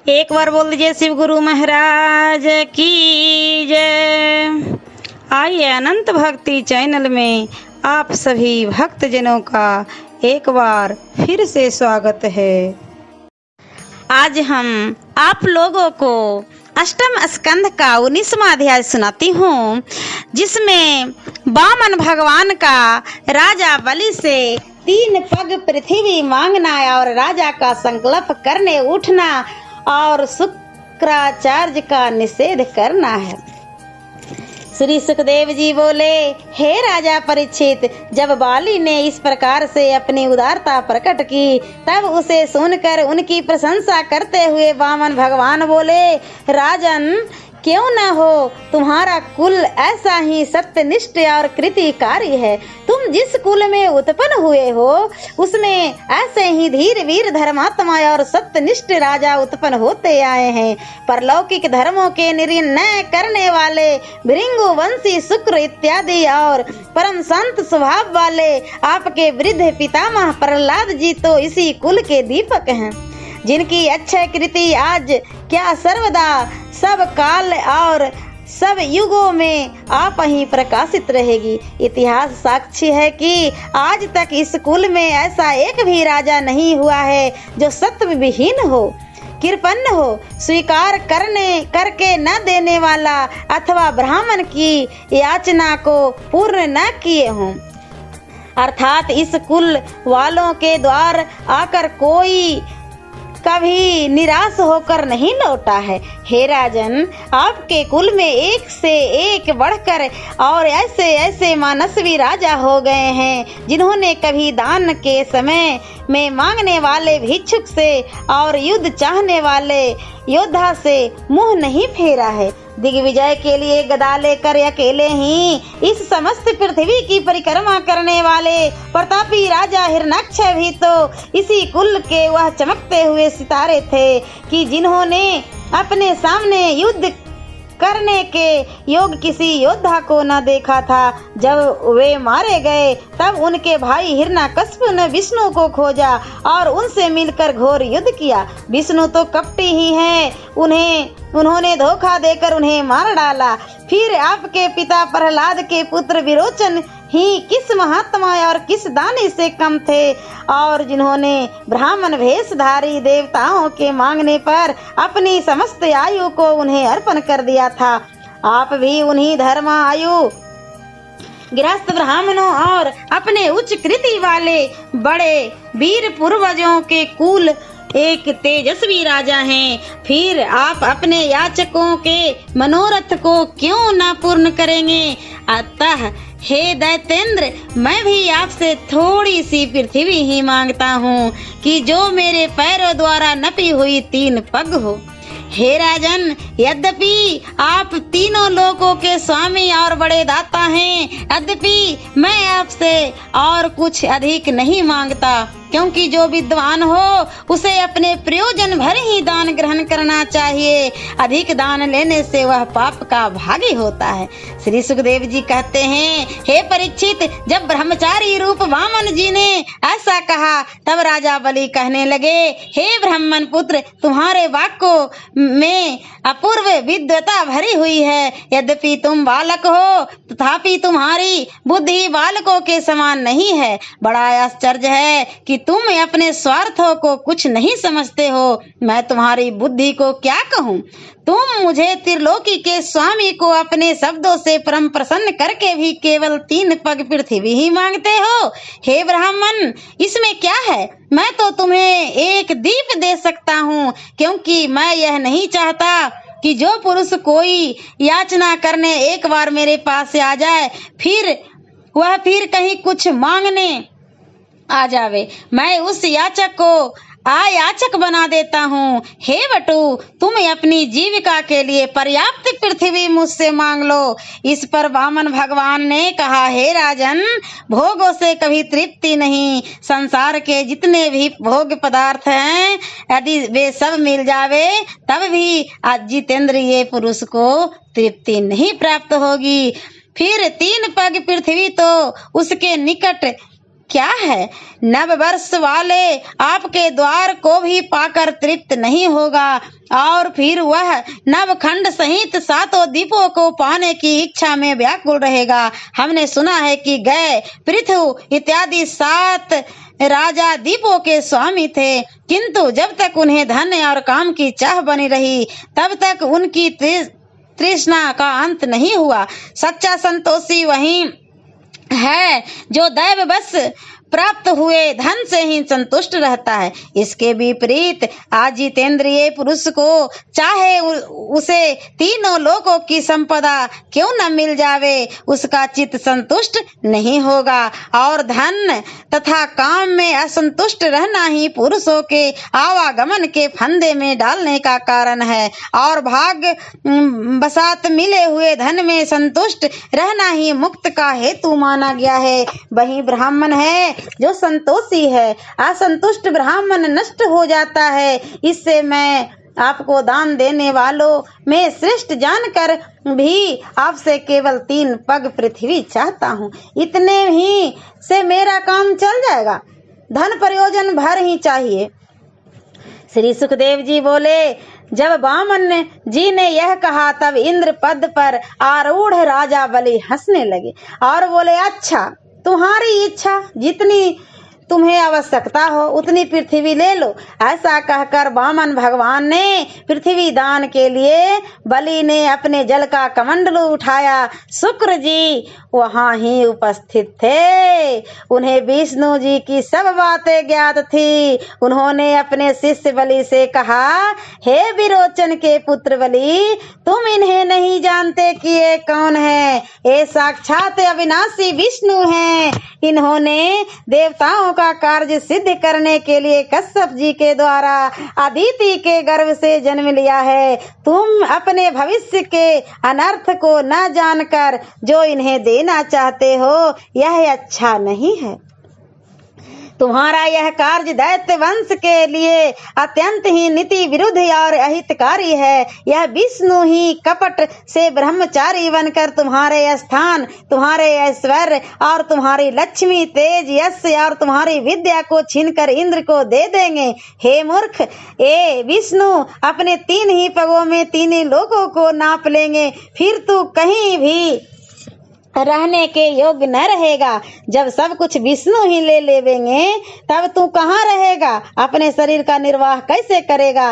एक बार बोल दीजिए शिव गुरु महाराज की जय। आइए अनंत भक्ति चैनल में आप सभी भक्तजनों का एक बार फिर से स्वागत है। आज हम आप लोगों को अष्टम स्कंद का 19वां अध्याय सुनाती हूँ, जिसमें वामन भगवान का राजा बलि से 3 पग पृथ्वी मांगना और राजा का संकल्प करने उठना और शुक्राचार्य का निषेध करना है। श्री सुखदेव जी बोले, हे राजा परीक्षित, जब बाली ने इस प्रकार से अपनी उदारता प्रकट की तब उसे सुनकर उनकी प्रशंसा करते हुए वामन भगवान बोले, राजन क्यों न हो, तुम्हारा कुल ऐसा ही सत्यनिष्ठ और कृतिकारी है। तुम जिस कुल में उत्पन्न हुए हो उसमें ऐसे ही धीर वीर धर्मात्मा और सत्यनिष्ठ राजा उत्पन्न होते आए हैं। परलौकिक धर्मों के निर्णय करने वाले भृंगु वंशी शुक्र इत्यादि और परम संत स्वभाव वाले आपके वृद्ध पितामह प्रहलाद जी तो इसी कुल के दीपक हैं, जिनकी अक्षय कृति आज क्या सर्वदा सब काल और सब युगों में आप ही प्रकाशित रहेगी। इतिहास साक्षी है कि आज तक इस कुल में ऐसा एक भी राजा नहीं हुआ है जो सत्व विहीन हो, कृपण हो, स्वीकार करके न देने वाला अथवा ब्राह्मण की याचना को पूर्ण न किए हों। अर्थात इस कुल वालों के द्वार आकर कोई कभी निराश होकर नहीं लौटा है। हे राजन, आपके कुल में एक से एक बढ़कर और ऐसे ऐसे मानसवी राजा हो गए हैं, जिन्होंने कभी दान के समय में मांगने वाले भिक्षुक से और युद्ध चाहने वाले योद्धा से मुंह नहीं फेरा है। दिग्विजय के लिए गदा लेकर अकेले ही इस समस्त पृथ्वी की परिक्रमा करने वाले प्रतापी राजा हिरण्यक्ष भी तो इसी कुल के वह चमकते हुए सितारे थे कि जिन्होंने अपने सामने युद्ध करने के योग किसी योद्धा को न देखा था। जब वे मारे गए तब उनके भाई हिरण्यकश्यप ने विष्णु को खोजा और उनसे मिलकर घोर युद्ध किया। विष्णु तो कपटी ही हैं, उन्होंने धोखा देकर उन्हें मार डाला। फिर आपके पिता प्रहलाद के पुत्र विरोचन ही किस महात्मा और किस दानी से कम थे, और जिन्होंने ब्राह्मण वेशधारी देवताओं के मांगने पर अपनी समस्त आयु को उन्हें अर्पण कर दिया था। आप भी उन्हीं धर्म आयु गृहस्थ ब्राह्मणों और अपने उच्च कृति वाले बड़े वीर पूर्वजों के कुल एक तेजस्वी राजा हैं। फिर आप अपने याचकों के मनोरथ को क्यों न पूर्ण करेंगे। अतः हे दैतेंद्र, मैं भी आपसे थोड़ी सी पृथ्वी ही मांगता हूँ कि जो मेरे पैरों द्वारा नपी हुई 3 पग हो। हे राजन, यद्यपि आप तीनों लोकों के स्वामी और बड़े दाता हैं, यद्यपि मैं आपसे और कुछ अधिक नहीं मांगता, क्योंकि जो विद्वान हो उसे अपने प्रयोजन भर ही दान ग्रहण करना चाहिए। अधिक दान लेने से वह पाप का भागी होता है। श्री सुखदेव जी कहते हैं, हे परीक्षित, जब ब्रह्मचारी रूप वामन जी ने ऐसा कहा तब राजा बलि कहने लगे, हे ब्राह्मण पुत्र, तुम्हारे वाक्यों में अपूर्व विद्वता भरी हुई है। यद्यपि तुम बालक हो तथापि तुम्हारी बुद्धि बालकों के समान नहीं है। बड़ा आश्चर्य है कि तुम अपने स्वार्थों को कुछ नहीं समझते हो। मैं तुम्हारी बुद्धि को क्या कहूँ। तुम मुझे त्रिलोकी के स्वामी को अपने शब्दों से परम प्रसन्न करके भी केवल 3 पग पृथ्वी ही मांगते हो। हे ब्राह्मण, इसमें क्या है। मैं तो तुम्हें एक दीप दे सकता हूँ, क्योंकि मैं यह नहीं चाहता कि जो पुरुष कोई याचना करने एक बार मेरे पास से आ जाए फिर कहीं कुछ मांगने आ जावे। मैं उस याचक को याचक बना देता हूँ। हे बटू, तुम अपनी जीविका के लिए पर्याप्त पृथ्वी मुझसे मांग लो। इस पर वामन भगवान ने कहा, हे राजन, भोगों से कभी तृप्ति नहीं। संसार के जितने भी भोग पदार्थ हैं, यदि वे सब मिल जावे तब भी आज जितेंद्रिय पुरुष को तृप्ति नहीं प्राप्त होगी। फिर 3 पग पृथ्वी तो उसके निकट क्या है? नव वर्ष वाले आपके द्वार को भी पाकर तृप्त नहीं होगा और फिर वह नवखंड सहित सातों दीपों को पाने की इच्छा में व्याकुल रहेगा। हमने सुना है कि गए, पृथु इत्यादि 7 राजा दीपों के स्वामी थे, किंतु जब तक उन्हें धन और काम की चाह बनी रही तब तक उनकी तृष्णा का अंत नहीं हुआ। सच्चा संतोषी वही है जो दैव बस प्राप्त हुए धन से ही संतुष्ट रहता है। इसके विपरीत अजितेंद्रिय पुरुष को चाहे उसे तीनों लोकों की संपदा क्यों न मिल जावे, उसका चित्त संतुष्ट नहीं होगा और धन तथा काम में असंतुष्ट रहना ही पुरुषों के आवागमन के फंदे में डालने का कारण है और भाग बसात मिले हुए धन में संतुष्ट रहना ही मुक्त का हेतु माना गया है। वही ब्राह्मण है जो संतोषी है। असंतुष्ट ब्राह्मण नष्ट हो जाता है। इससे मैं आपको दान देने वालों में श्रेष्ठ जानकर भी आपसे केवल 3 पग पृथ्वी चाहता हूँ। इतने ही से मेरा काम चल जाएगा, धन प्रयोजन भर ही चाहिए। श्री सुखदेव जी बोले, जब वामन जी ने यह कहा तब इंद्र पद पर आरूढ़ राजा बलि हंसने लगे और बोले, अच्छा, तुम्हारी इच्छा, जितनी तुम्हें आवश्यकता हो उतनी पृथ्वी ले लो। ऐसा कहकर वामन भगवान ने पृथ्वी दान के लिए बलि ने अपने जल का कमंडलू उठाया। शुक्र जी वहां ही उपस्थित थे। उन्हें विष्णु जी की सब बातें ज्ञात थी। उन्होंने अपने शिष्य बलि से कहा, हे विरोचन के पुत्र बलि, तुम इन्हें नहीं जानते कि ये कौन है? ये साक्षात अविनाशी विष्णु हैं। इन्होंने देवताओं का कार्य सिद्ध करने के लिए कश्यप जी के द्वारा अदिति के गर्भ से जन्म लिया है। तुम अपने भविष्य के अनर्थ को न जानकर जो इन्हें देना चाहते हो, यह अच्छा नहीं है। तुम्हारा यह कार्य दैत्य वंश के लिए अत्यंत ही नीति विरुद्ध और अहितकारी है। यह विष्णु ही कपट से ब्रह्मचारी बनकर तुम्हारे स्थान, तुम्हारे ऐश्वर्य और तुम्हारी लक्ष्मी, तेज, यश और तुम्हारी विद्या को छीनकर इंद्र को दे देंगे। हे मूर्ख, ये विष्णु अपने 3 ही पगों में 3 लोगों को नाप लेंगे, फिर तू कहीं भी रहने के योग्य न रहेगा। जब सब कुछ विष्णु ही ले लेंगे तब तू कहाँ रहेगा? अपने शरीर का निर्वाह कैसे करेगा?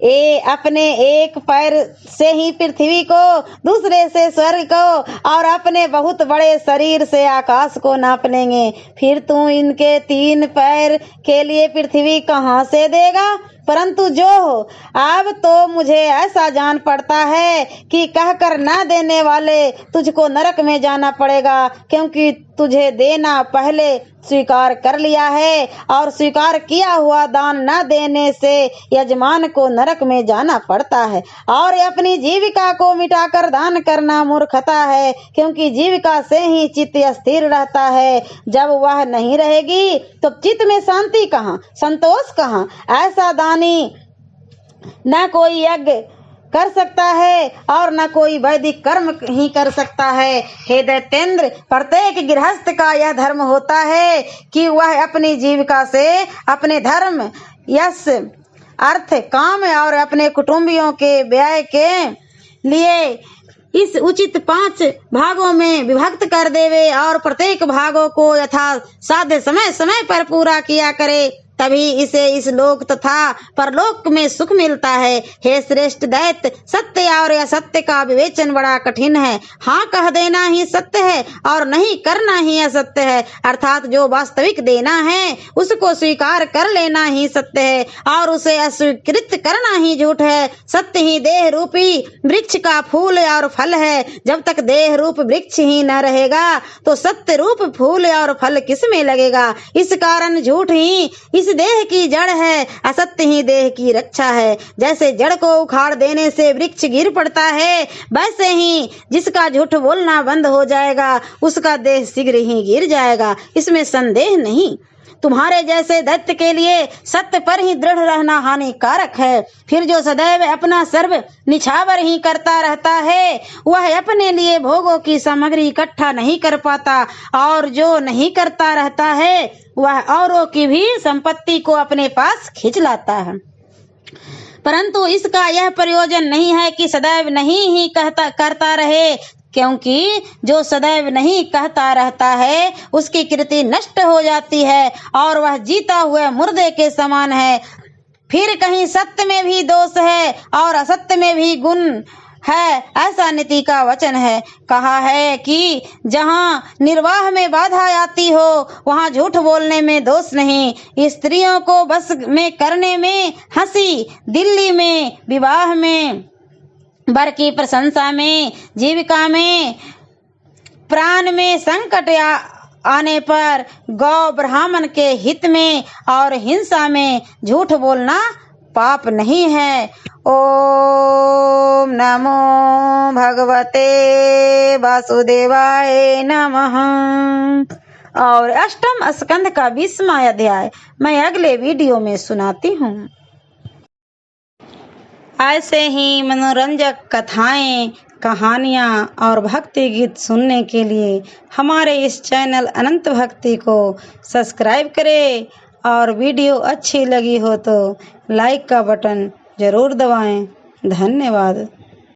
ये अपने एक पैर से ही पृथ्वी को, दूसरे से स्वर्ग को और अपने बहुत बड़े शरीर से आकाश को नाप लेंगे। फिर तू इनके 3 पैर के लिए पृथ्वी कहाँ से देगा? परंतु जो हो, अब तो मुझे ऐसा जान पड़ता है कि कहकर न देने वाले तुझको नरक में जाना पड़ेगा, क्योंकि तुझे देना पहले स्वीकार कर लिया है और स्वीकार किया हुआ दान न देने से यजमान को नरक में जाना पड़ता है। और अपनी जीविका को मिटाकर दान करना मूर्खता है, क्योंकि जीविका से ही चित्त स्थिर रहता है। जब वह नहीं रहेगी तो चित्त में शांति कहाँ, संतोष कहाँ? ऐसा दानी न कोई यज्ञ कर सकता है और न कोई वैदिक कर्म ही कर सकता है। हे दैत्येंद्र, प्रत्येक गृहस्थ का यह धर्म होता है कि वह अपनी जीविका से अपने धर्म, यश, अर्थ, काम और अपने कुटुंबियों के व्यय के लिए इस उचित 5 भागों में विभक्त कर देवे और प्रत्येक भागों को यथा साध्य समय समय पर पूरा किया करे, तभी इसे इस लोक तथा परलोक में सुख मिलता है। हे श्रेष्ठ दैत्य, सत्य और असत्य का विवेचन बड़ा कठिन है। हाँ कह देना ही सत्य है और नहीं करना ही असत्य है, अर्थात जो वास्तविक देना है उसको स्वीकार कर लेना ही सत्य है और उसे अस्वीकृत करना ही झूठ है। सत्य ही देह रूपी वृक्ष का फूल और फल है। जब तक देह रूप वृक्ष ही न रहेगा तो सत्य रूप फूल और फल किस में लगेगा? इस कारण झूठ ही इस देह की जड़ है, असत्य ही देह की रक्षा है। जैसे जड़ को उखाड़ देने से वृक्ष गिर पड़ता है, वैसे ही जिसका झूठ बोलना बंद हो जाएगा उसका देह शीघ्र ही गिर जाएगा, इसमें संदेह नहीं। तुम्हारे जैसे दैत्य के लिए सत्य पर ही दृढ़ रहना हानिकारक है। फिर जो सदैव अपना सर्व निछावर ही करता रहता है वह अपने लिए भोगों की सामग्री इकट्ठा नहीं कर पाता, और जो नहीं करता रहता है वह औरों की भी संपत्ति को अपने पास खींच लाता है। परंतु इसका यह प्रयोजन नहीं है कि सदैव नहीं ही करता रहे, क्योंकि जो सदैव नहीं कहता रहता है उसकी कृति नष्ट हो जाती है और वह जीता हुए मुर्दे के समान है। फिर कहीं सत्य में भी दोष है और असत्य में भी गुण है, ऐसा नीति का वचन है। कहा है कि जहाँ निर्वाह में बाधा आती हो वहाँ झूठ बोलने में दोष नहीं। स्त्रियों को बस में करने में हंसी, दिल्ली में विवाह में, वर की प्रशंसा में, जीविका में, प्राण में संकट आने पर, गौ ब्राह्मण के हित में और हिंसा में झूठ बोलना पाप नहीं है। ओम नमो भगवते वासुदेवाय नमः। और अष्टम स्कंद का 20वां अध्याय मैं अगले वीडियो में सुनाती हूँ। ऐसे ही मनोरंजक कथाएं, कहानियाँ और भक्ति गीत सुनने के लिए हमारे इस चैनल अनंत भक्ति को सब्सक्राइब करें, और वीडियो अच्छी लगी हो तो लाइक का बटन जरूर दबाएं। धन्यवाद।